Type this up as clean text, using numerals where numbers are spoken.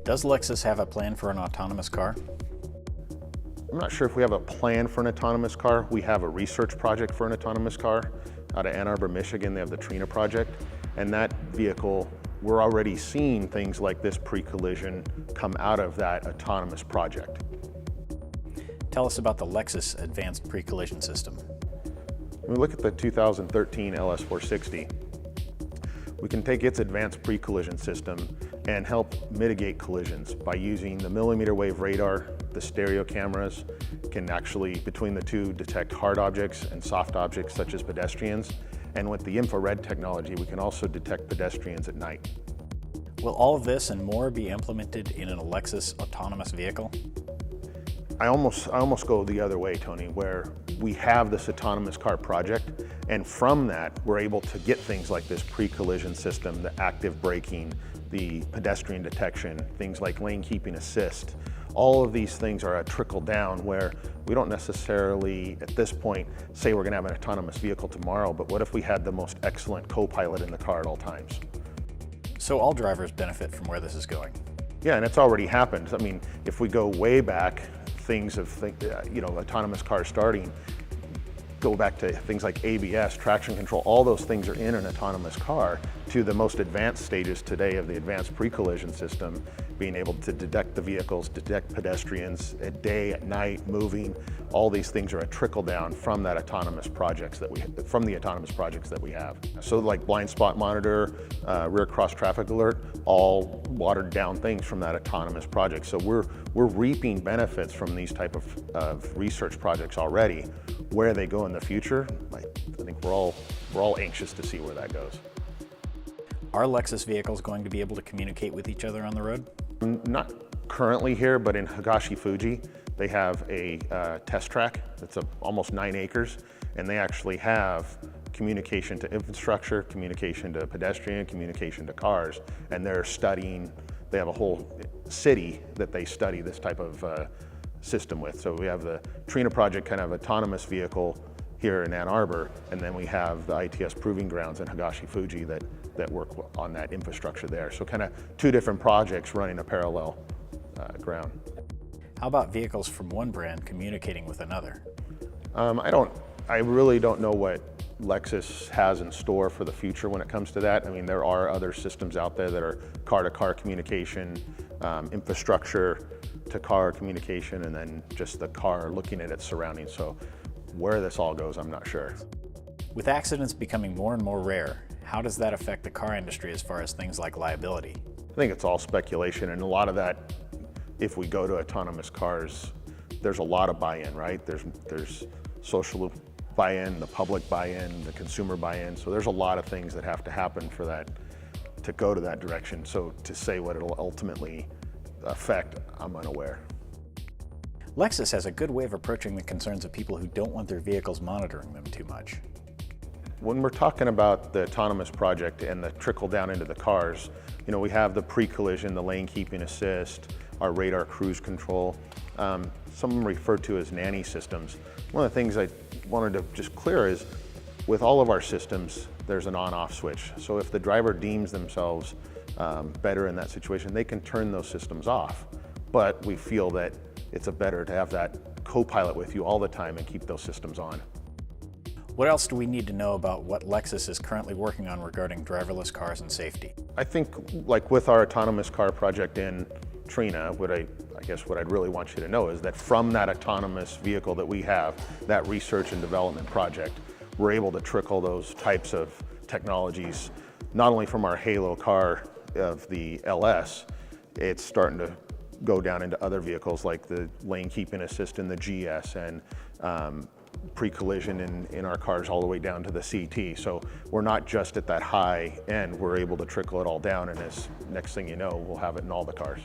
Does Lexus have a plan for an autonomous car? I'm not sure if we have a plan for an autonomous car. We have a research project for an autonomous car out of Ann Arbor, Michigan. They have the Trina project. And that vehicle, we're already seeing things like this pre-collision come out of that autonomous project. Tell us about the Lexus Advanced Pre-Collision System. When we look at the 2013 LS460, we can take its advanced pre-collision system and help mitigate collisions by using the millimeter wave radar. The stereo cameras can actually, between the two, detect hard objects and soft objects such as pedestrians. And with the infrared technology, we can also detect pedestrians at night. Will all of this and more be implemented in a Lexus autonomous vehicle? I almost go the other way, Tony, where we have this autonomous car project, and from that, we're able to get things like this pre-collision system, the active braking, the pedestrian detection, things like lane keeping assist. All of these things are a trickle down where we don't necessarily, at this point, say we're gonna have an autonomous vehicle tomorrow, but what if we had the most excellent co-pilot in the car at all times? So all drivers benefit from where this is going? Yeah, and it's already happened. I mean, if we go way back, things of, autonomous cars starting, go back to things like ABS, traction control, all those things are in an autonomous car, to the most advanced stages today of the advanced pre-collision system, being able to detect the vehicles, detect pedestrians at day, at night, moving. All these things are a trickle down from that autonomous projects that from the autonomous projects that we have. So like blind spot monitor, rear cross traffic alert, all watered down things from that autonomous project. So we're reaping benefits from these type of research projects already. Where they go in the future, I think we're all anxious to see where that goes. Are Lexus vehicles going to be able to communicate with each other on the road? Not currently here, but in Higashi, Fuji, they have a test track that's almost 9 acres, and they actually have communication to infrastructure, communication to pedestrian, communication to cars, and they're studying, they have a whole city that they study this type of system with. So we have the Trina project, kind of autonomous vehicle here in Ann Arbor, and then we have the ITS proving grounds in Higashi, Fuji that work on that infrastructure there. So kind of two different projects running a parallel ground. How about vehicles from one brand communicating with another? I really don't know what Lexus has in store for the future when it comes to that. I mean, there are other systems out there that are car-to-car communication, infrastructure to car communication, and then just the car looking at its surroundings. So where this all goes, I'm not sure. With accidents becoming more and more rare, how does that affect the car industry as far as things like liability? I think it's all speculation, and a lot of that, if we go to autonomous cars, there's a lot of buy-in, right? There's social buy-in, the public buy-in, the consumer buy-in. So there's a lot of things that have to happen for that to go to that direction. So to say what it'll ultimately affect, I'm unaware. Lexus has a good way of approaching the concerns of people who don't want their vehicles monitoring them too much. When we're talking about the autonomous project and the trickle down into the cars, we have the pre-collision, the lane keeping assist, our radar cruise control, some referred to as nanny systems. One of the things I wanted to just clear is, with all of our systems, there's an on-off switch. So if the driver deems themselves better in that situation, they can turn those systems off. But we feel that it's better to have that co-pilot with you all the time and keep those systems on. What else do we need to know about what Lexus is currently working on regarding driverless cars and safety? I think, like with our autonomous car project in Trina, what I'd really want you to know is that from that autonomous vehicle that we have, that research and development project, we're able to trickle those types of technologies, not only from our Halo car of the LS, it's starting to go down into other vehicles like the lane keeping assist in the GS, and pre-collision in our cars all the way down to the CT. So we're not just at that high end, we're able to trickle it all down, and as next thing you know, we'll have it in all the cars.